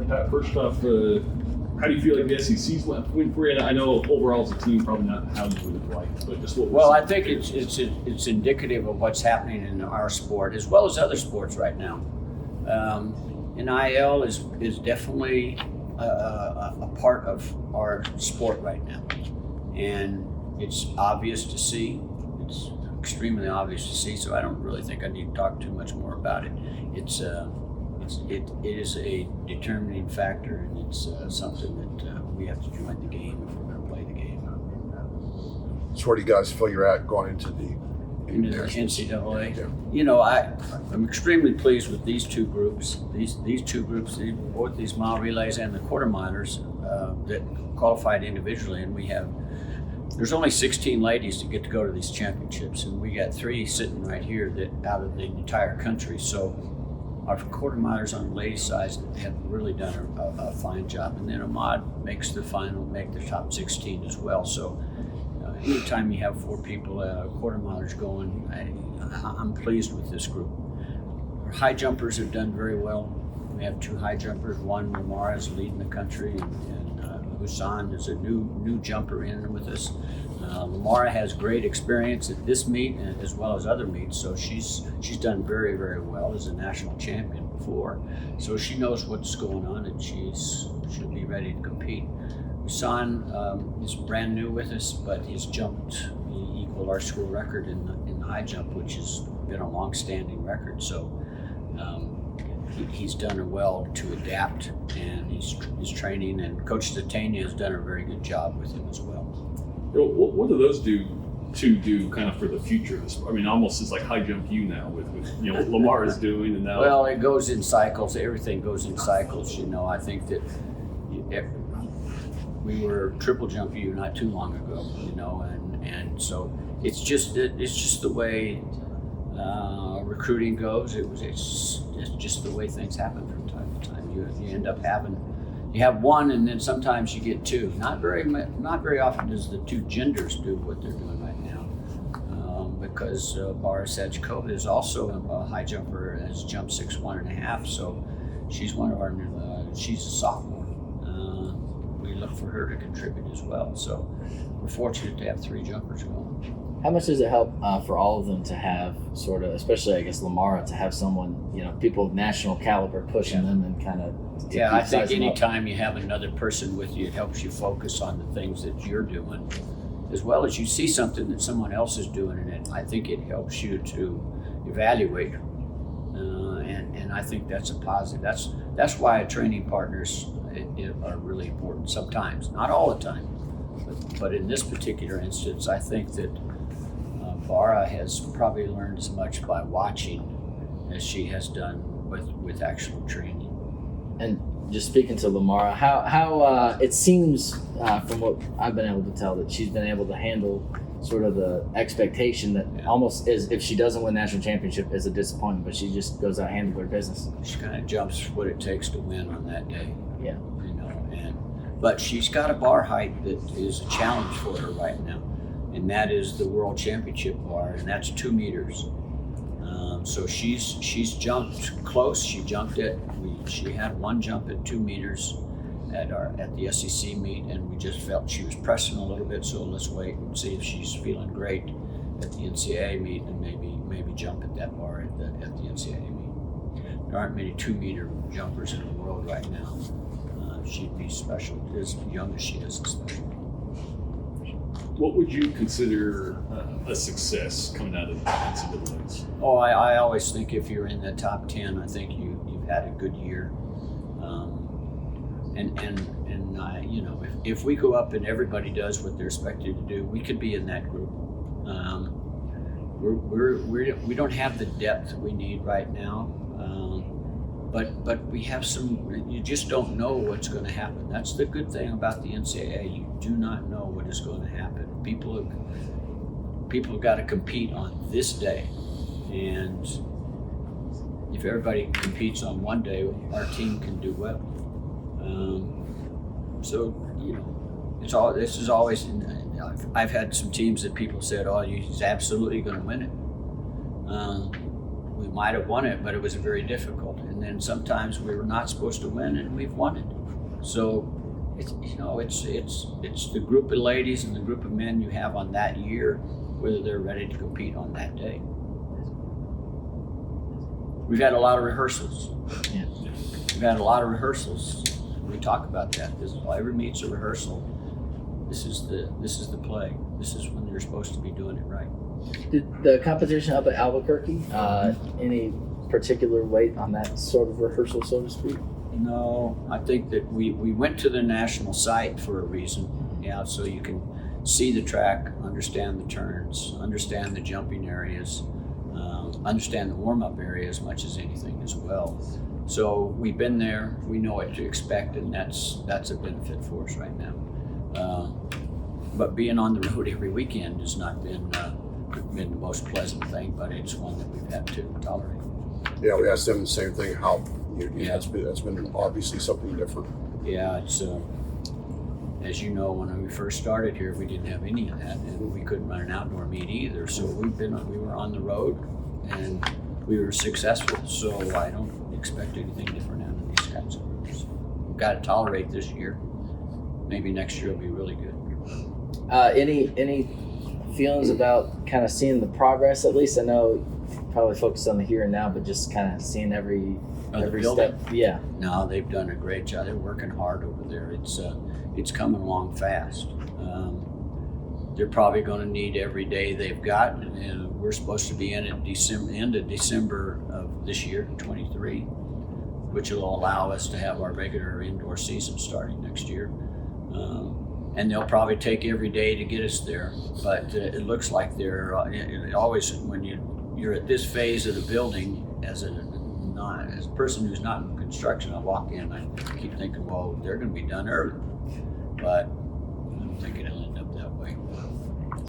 Pat, first off, how do you feel like the SEC's win for you? I know overall as a team, probably not how you would have liked, but just what. Well, I think it's indicative of what's happening in our sport as well as other sports right now. NIL is definitely a part of our sport right now, and it's obvious to see. It's extremely obvious to see. So I don't really think I need to talk too much more about it. It is a determining factor, and it's something that we have to join the game if we're going to play the game. So where do you guys feel you're at going into the NCAA? Yeah. You know, I'm extremely pleased with these two groups. These two groups, both these mile relays and the quarter milers that qualified individually, and there's only 16 ladies to get to go to these championships, and we got 3 sitting right here that out of the entire country. So our quarter milers on the ladies' side have really done a fine job, and then Ahmad makes the final, make the top 16 as well. So anytime you have 4 people, quarter milers going, I'm pleased with this group. Our high jumpers have done very well. We have 2 high jumpers. One, Lamar, is leading the country, and Husan is a new jumper in with us. Lamara has great experience at this meet as well as other meets, so she's done very, very well as a national champion before. So she knows what's going on, and she'll be ready to compete. Husan is brand new with us, but he equaled our school record in the high jump, which has been a long-standing record. So he's done well to adapt, and he's training, and Coach Zatania has done a very good job with him as well. What do those do kind of for the future of the sport? I mean, almost it's like high jump U now with Lamar is doing, and now. Well, it goes in cycles. Everything goes in cycles. I think that we were triple jump U not too long ago. And so it's just the way recruiting goes. It's just the way things happen from time to time. You end up you have one, and then sometimes you get 2. Not very often does the 2 genders do what they're doing right now, because Bara Sajkova is also a high jumper, has jumped 6'1.5", so she's one of our she's a sophomore. We look for her to contribute as well, so we're fortunate to have 3 jumpers going. How much does it help for all of them to have sort of, especially I guess Lamara, to have someone, people of national caliber pushing them and kind of. Yeah, I think anytime you have another person with you, it helps you focus on the things that you're doing, as well as you see something that someone else is doing, and I think it helps you to evaluate. And I think that's a positive. That's why training partners are really important sometimes, not all the time, but in this particular instance, I think that Bara has probably learned as much by watching as she has done with actual training. And just speaking to Lamara, how it seems from what I've been able to tell that she's been able to handle sort of the expectation that almost is, if she doesn't win national championship, is a disappointment, but she just goes out and handles her business. She kind of jumps what it takes to win on that day. Yeah. But she's got a bar height that is a challenge for her right now, and that is the World Championship bar, and that's 2 meters. So she's jumped close. She had 1 jump at 2 meters at the SEC meet, and we just felt she was pressing a little bit. So let's wait and see if she's feeling great at the NCAA meet, and maybe jump at that bar at the NCAA meet. There aren't many 2-meter jumpers in the world right now. She'd be special, as young as she is, especially. What would you consider a success coming out of the NCAAs? Oh, I always think if you're in the top 10, I think you've had a good year. If we go up and everybody does what they're expected to do, we could be in that group. We don't have the depth we need right now, but we have some. You just don't know what's going to happen. That's the good thing about the NCAA. You do not know what is going to happen. People have got to compete on this day, and if everybody competes on one day, our team can do well. This is always. I've had some teams that people said, "Oh, he's absolutely going to win it," we might have won it, but it was very difficult. And then sometimes we were not supposed to win, and we've won it. So it's it's the group of ladies and the group of men you have on that year, whether they're ready to compete on that day. We've had a lot of rehearsals. Yeah. We've had a lot of rehearsals. We talk about that. This is why every meet's a rehearsal. This is the play. This is when you're supposed to be doing it right. Did the competition up at Albuquerque, any particular weight on that sort of rehearsal, so to speak? No, I think that we went to the national site for a reason. Yeah, so you can see the track, understand the turns, understand the jumping areas, understand the warm-up area as much as anything as well. So we've been there, we know what to expect, and that's a benefit for us right now. But being on the road every weekend has not been the most pleasant thing, but it's one that we've had to tolerate. Yeah, we asked them the same thing. How Yeah. that's been obviously something different. Yeah, it's as you know, when we first started here, we didn't have any of that, and we couldn't run an outdoor meet either. So we were on the road, and we were successful. So I don't expect anything different out of these kinds of groups. We've got to tolerate this year. Maybe next year will be really good. Any feelings about kind of seeing the progress? At least I know you probably focus on the here and now, but just kind of seeing every building? step. Yeah. No, they've done a great job. They're working hard over there. It's coming along fast. They're probably going to need every day they've got, and we're supposed to be in at end of December of this year, 23, which will allow us to have our regular indoor season starting next year. And they'll probably take every day to get us there, but it looks like they're always, when you're at this phase of the building, as a person who's not in construction, I walk in, I keep thinking, well, they're going to be done early, but I'm thinking